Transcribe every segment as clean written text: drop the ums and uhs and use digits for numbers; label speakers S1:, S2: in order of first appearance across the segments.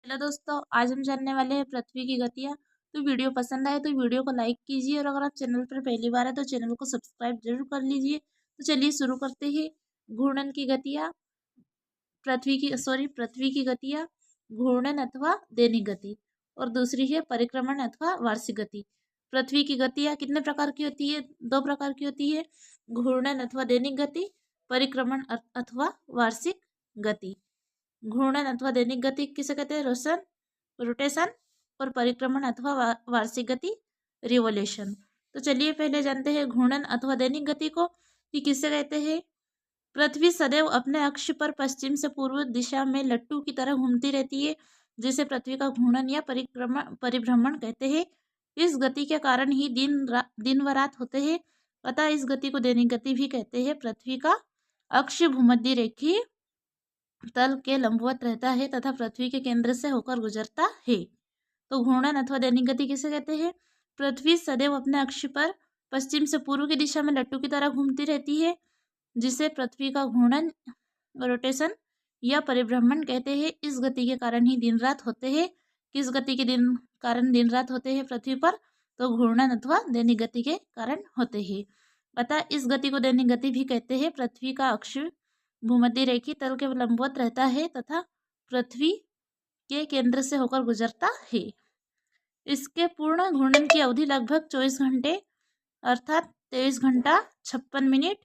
S1: Hello दोस्तों, आज हम जानने वाले हैं पृथ्वी की गतियाँ। तो वीडियो पसंद आए तो वीडियो को लाइक कीजिए और अगर आप चैनल पर पहली बार है तो चैनल को सब्सक्राइब जरूर कर लीजिए। तो चलिए शुरू करते हैं। घूर्णन की गतियाँ, पृथ्वी की गतियाँ, घूर्णन अथवा दैनिक गति, और दूसरी है परिक्रमण अथवा वार्षिक गति। पृथ्वी की गतियाँ कितने प्रकार की होती है? दो प्रकार की होती है, घूर्णन अथवा दैनिक गति, परिक्रमण अथवा वार्षिक गति। घूर्णन अथवा दैनिक गति किसे कहते हैं? रोटेशन। और परिक्रमण अथवा वार्षिक गति रिवोल्यूशन। तो चलिए पहले जानते हैं घूर्णन अथवा दैनिक गति को कि किसे कहते हैं। पृथ्वी सदैव अपने अक्ष पर पश्चिम से पूर्व दिशा में लट्टू की तरह घूमती रहती है, जिसे पृथ्वी का घूर्णन या परिभ्रमण कहते हैं। इस गति के कारण ही दिन व रात होते हैं, अतः इस गति को दैनिक गति भी कहते हैं। पृथ्वी का अक्ष भूमध्य रेखीय तल के लंबवत रहता है तथा पृथ्वी के केंद्र से होकर गुजरता है। तो घूर्णन अथवा दैनिक गति किसे कहते हैं? पृथ्वी सदैव अपने अक्ष पर पश्चिम से पूर्व की दिशा में लट्टू की तरह घूमती रहती है, जिसे पृथ्वी का घूर्णन, रोटेशन या परिभ्रमण कहते हैं। इस गति के कारण ही दिन रात होते हैं। किस गति के कारण दिन रात होते हैं पृथ्वी पर? तो घूर्णन अथवा दैनिक गति के कारण होते हैं। अतः इस गति को दैनिक गति भी कहते हैं। पृथ्वी का अक्ष भूमध्य रेखीय तल के लंबवत रहता है तथा पृथ्वी के केंद्र से होकर गुजरता है। इसके पूर्ण घूर्णन की अवधि लगभग 24 घंटे अर्थात 23 घंटा 56 मिनट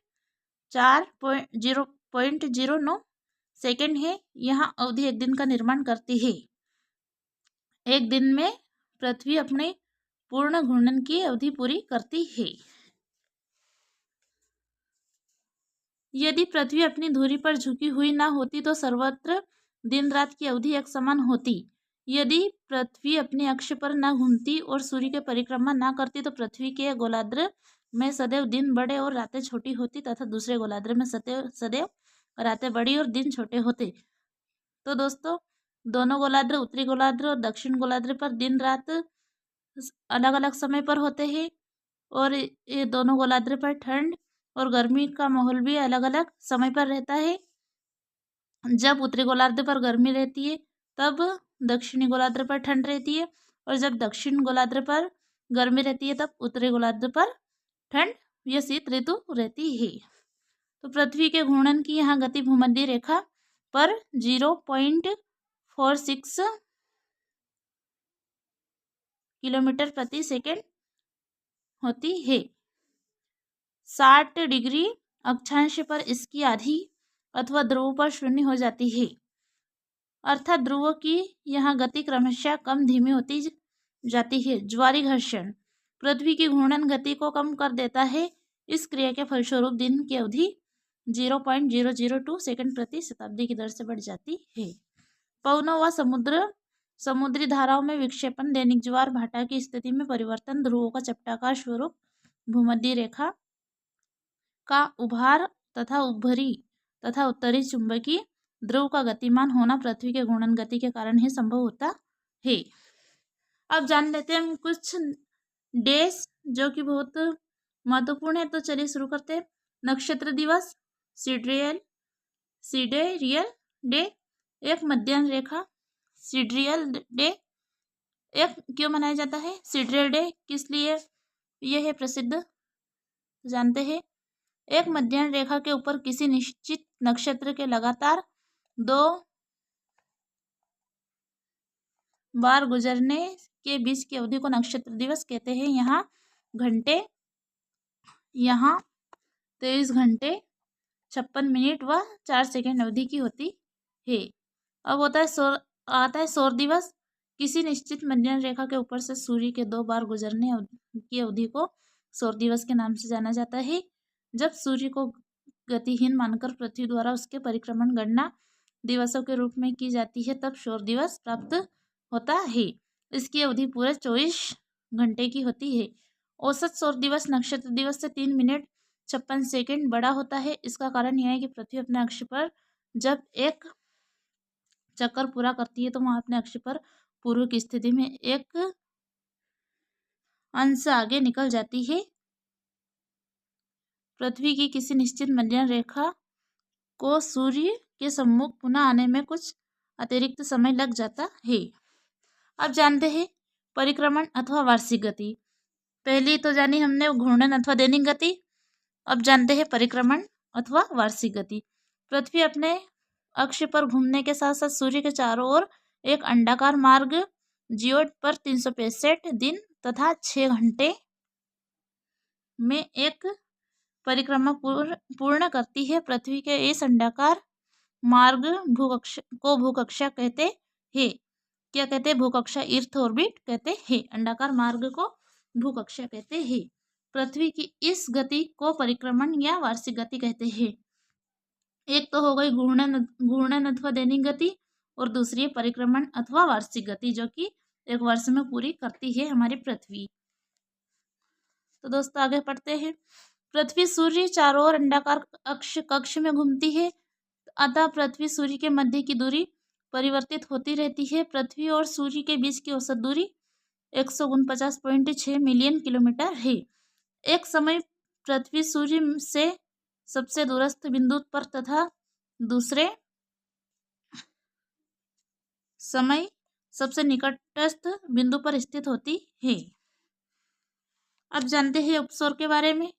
S1: 4.009 सेकेंड है। यह अवधि एक दिन का निर्माण करती है। एक दिन में पृथ्वी अपने पूर्ण घूर्णन की अवधि पूरी करती है। यदि पृथ्वी अपनी धुरी पर झुकी हुई न होती तो सर्वत्र दिन रात की अवधि एक समान होती। यदि पृथ्वी अपने अक्ष पर न घूमती और सूर्य की परिक्रमा न करती तो पृथ्वी के गोलार्ध में सदैव दिन बड़े और रातें छोटी होती तथा दूसरे गोलार्ध में सदैव रातें बड़ी और दिन छोटे होते। तो दोस्तों, दोनों गोलार्ध, उत्तरी गोलार्ध और दक्षिण गोलार्ध पर दिन रात अलग अलग समय पर होते हैं और ये दोनों गोलार्ध पर ठंड और गर्मी का माहौल भी अलग अलग समय पर रहता है। जब उत्तरी गोलार्ध पर गर्मी रहती है तब दक्षिणी गोलार्ध पर ठंड रहती है, और जब दक्षिण गोलार्ध पर गर्मी रहती है तब उत्तरी गोलार्ध पर ठंड या शीत ऋतु रहती है। तो पृथ्वी के घूर्णन की यहाँ गति भूमध्य रेखा पर 0.46 किलोमीटर प्रति सेकेंड होती है। 60 डिग्री अक्षांश पर इसकी आधी अथवा ध्रुव पर शून्य हो जाती है, अर्थात ध्रुवों की यहाँ गति क्रमशः कम धीमी होती जाती है। ज्वारीय घर्षण पृथ्वी की घूर्णन गति को कम कर देता है। इस क्रिया के फलस्वरूप दिन की अवधि 0.002 सेकंड प्रति शताब्दी की दर से बढ़ जाती है। पवनों व समुद्री धाराओं में विक्षेपण, दैनिक ज्वार भाटा की स्थिति में परिवर्तन, ध्रुवों का चपटाकार स्वरूप, भूमध्य रेखा का उभार तथा उभरी तथा उत्तरी चुंबकीय ध्रुव का गतिमान होना पृथ्वी के घूर्णन गति के कारण ही संभव होता है। अब जान लेते हैं हम कुछ डेज जो कि बहुत महत्वपूर्ण है। तो चलिए शुरू करते हैं। नक्षत्र दिवस, सिडेरियल डे, एक मध्याह्न रेखा। सिडेरियल डे एक क्यों मनाया जाता है? सिडेरियल डे किस लिए यह है प्रसिद्ध, जानते हैं। एक मध्याह्न रेखा के ऊपर किसी निश्चित नक्षत्र के लगातार 2 बार गुजरने के बीच की अवधि को नक्षत्र दिवस कहते हैं। यहाँ 23 घंटे 56 मिनट व 4 सेकेंड अवधि की होती है। अब आता है सौर दिवस। किसी निश्चित मध्याह्न रेखा के ऊपर से सूर्य के 2 बार गुजरने की अवधि को सौर दिवस के नाम से जाना जाता है। जब सूर्य को गतिहीन मानकर पृथ्वी द्वारा उसके परिक्रमण गणना दिवसों के रूप में की जाती है तब सौर दिवस प्राप्त होता है। इसकी अवधि पूरे 24 घंटे की होती है। औसत सौर दिवस नक्षत्र दिवस से 3 मिनट 56 सेकेंड बड़ा होता है। इसका कारण यह है कि पृथ्वी अपने अक्ष पर जब एक चक्कर पूरा करती है तो वह अपने अक्ष पर पूर्व की स्थिति में एक अंश आगे निकल जाती है। पृथ्वी की किसी निश्चित मध्याह्न रेखा को सूर्य के सम्मुख पुनः आने में कुछ अतिरिक्त समय लग जाता है। अब जानते हैं परिक्रमण अथवा वार्षिक गति। पहली तो जानी हमने घूर्णन अथवा दैनिक गति। अब जानते हैं परिक्रमण अथवा वार्षिक गति। पृथ्वी अपने अक्ष पर घूमने के साथ साथ सूर्य के चारों ओर एक अंडाकार मार्ग जियोड पर 365 दिन तथा 6 घंटे में एक परिक्रमा पूर्ण करती है। पृथ्वी के इस अंडाकार मार्ग भूकक्षा कहते हैं। क्या कहते हैं? भूकक्षा, अर्थ ऑर्बिट कहते हैं। अंडाकार मार्ग को भूकक्षा कहते हैं। पृथ्वी की इस गति को परिक्रमण या वार्षिक गति कहते हैं। एक तो हो गई घूर्णन अथवा दैनिक गति और दूसरी है परिक्रमण अथवा वार्षिक गति, जो कि एक वर्ष में पूरी करती है हमारी पृथ्वी। तो दोस्तों आगे पढ़ते हैं। पृथ्वी सूर्य चारों ओर अंडाकार कक्ष में घूमती है, अतः पृथ्वी सूर्य के मध्य की दूरी परिवर्तित होती रहती है। पृथ्वी और सूर्य के बीच की औसत दूरी 149.6 मिलियन किलोमीटर है। एक समय पृथ्वी सूर्य से सबसे दूरस्थ बिंदु पर तथा दूसरे समय सबसे निकटस्थ बिंदु पर स्थित होती है। अब जानते हैं उपसौर के बारे में।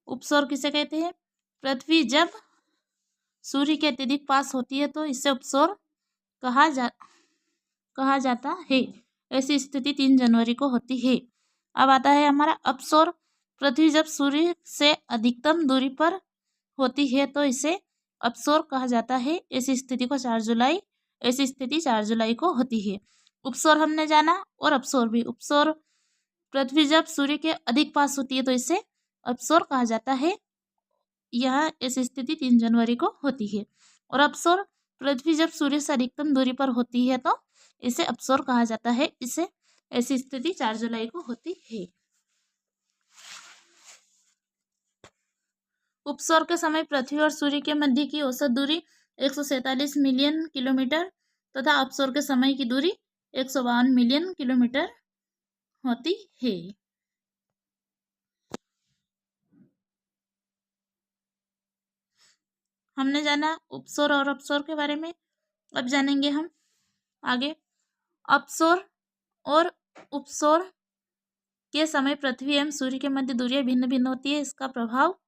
S1: उपसौर किसे कहते हैं? पृथ्वी जब सूर्य के अत्यधिक पास होती है तो इसे उपसौर कहा जाता है। ऐसी स्थिति 3 जनवरी को होती है। अब आता है हमारा अपसौर। पृथ्वी जब सूर्य से अधिकतम दूरी पर होती है तो इसे अपसौर कहा जाता है। ऐसी स्थिति 4 जुलाई को होती है। उपसौर हमने जाना और अपसौर भी। उपसौर पृथ्वी जब सूर्य के अधिक पास होती है तो इसे अपसौर कहा जाता है। यह ऐसी स्थिति 3 जनवरी को होती है। और अपसौर पृथ्वी जब सूर्य से अधिकतम दूरी पर होती है तो इसे अपसौर कहा जाता है। इसे ऐसी स्थिति 4 जुलाई को होती है। उपसौर के समय पृथ्वी और सूर्य के मध्य की औसत दूरी 147 मिलियन किलोमीटर तथा अपसौर के समय की दूरी 152 मिलियन किलोमीटर होती है। हमने जाना उपसौर और अपसौर के बारे में। अब जानेंगे हम आगे। अपसौर और उपसौर के समय पृथ्वी एवं सूर्य के मध्य दूरियां भिन्न भिन्न होती है। इसका प्रभाव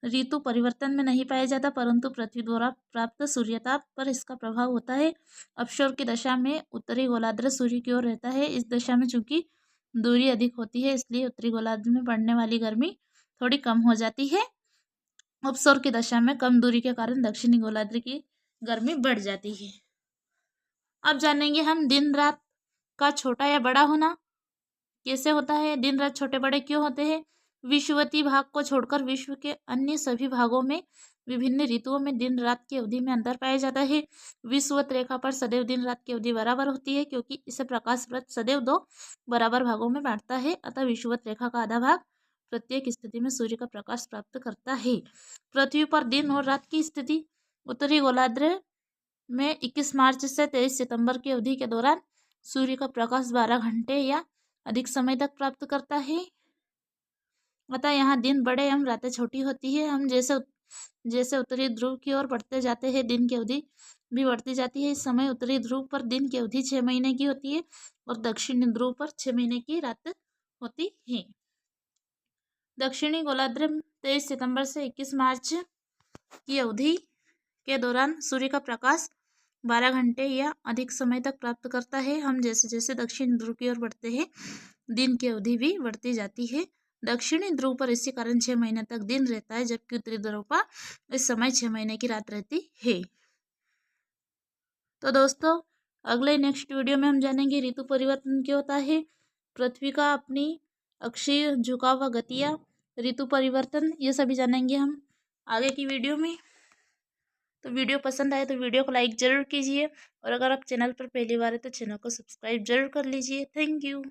S1: ऋतु परिवर्तन में नहीं पाया जाता, परंतु पृथ्वी द्वारा प्राप्त सूर्यताप पर इसका प्रभाव होता है। अपसौर की दशा में उत्तरी गोलार्ध सूर्य की ओर रहता है। इस दशा में चूंकि दूरी अधिक होती है इसलिए उत्तरी गोलार्ध में पड़ने वाली गर्मी थोड़ी कम हो जाती है। अपसौर की दशा में कम दूरी के कारण दक्षिणी गोलार्ध की गर्मी बढ़ जाती है। अब जानेंगे हम दिन रात का छोटा या बड़ा होना कैसे होता है। दिन रात छोटे बड़े क्यों होते हैं? विषुवतीय भाग को छोड़कर विश्व के अन्य सभी भागों में विभिन्न ऋतुओं में दिन रात की अवधि में अंतर पाया जाता है। विषुवत रेखा पर सदैव दिन रात की अवधि बराबर होती है, क्योंकि इसे प्रकाश व्रत सदैव 2 बराबर भागों में बांटता है। अतः विषुवत रेखा का आधा भाग प्रत्येक स्थिति में सूर्य का प्रकाश प्राप्त करता है। पृथ्वी पर दिन और रात की स्थिति। उत्तरी गोलार्ध में 21 मार्च से 23 सितंबर की अवधि के दौरान सूर्य का प्रकाश 12 घंटे या अधिक समय तक प्राप्त करता है। अतः यहाँ दिन बड़े एवं रातें छोटी होती है। हम जैसे उत्तरी ध्रुव की ओर बढ़ते जाते हैं दिन की अवधि भी बढ़ती जाती है। इस समय उत्तरी ध्रुव पर दिन की अवधि 6 महीने की होती है और दक्षिणी ध्रुव पर 6 महीने की रात होती है। दक्षिणी गोलार्ध में 23 सितंबर से 21 मार्च की अवधि के दौरान सूर्य का प्रकाश 12 घंटे या अधिक समय तक प्राप्त करता है। हम जैसे जैसे दक्षिण ध्रुव की ओर बढ़ते हैं दिन की अवधि भी बढ़ती जाती है। दक्षिणी ध्रुव पर इसी कारण 6 महीने तक दिन रहता है, जबकि उत्तरी ध्रुव पर इस समय 6 महीने की रात रहती है। तो दोस्तों अगले नेक्स्ट वीडियो में हम जानेंगे ऋतु परिवर्तन क्या होता है, पृथ्वी का अपनी अक्षीय झुकाव व गतियाँ, ऋतु परिवर्तन, ये सभी जानेंगे हम आगे की वीडियो में। तो वीडियो पसंद आए तो वीडियो को लाइक ज़रूर कीजिए और अगर आप चैनल पर पहली बार है तो चैनल को सब्सक्राइब जरूर कर लीजिए। Thank you.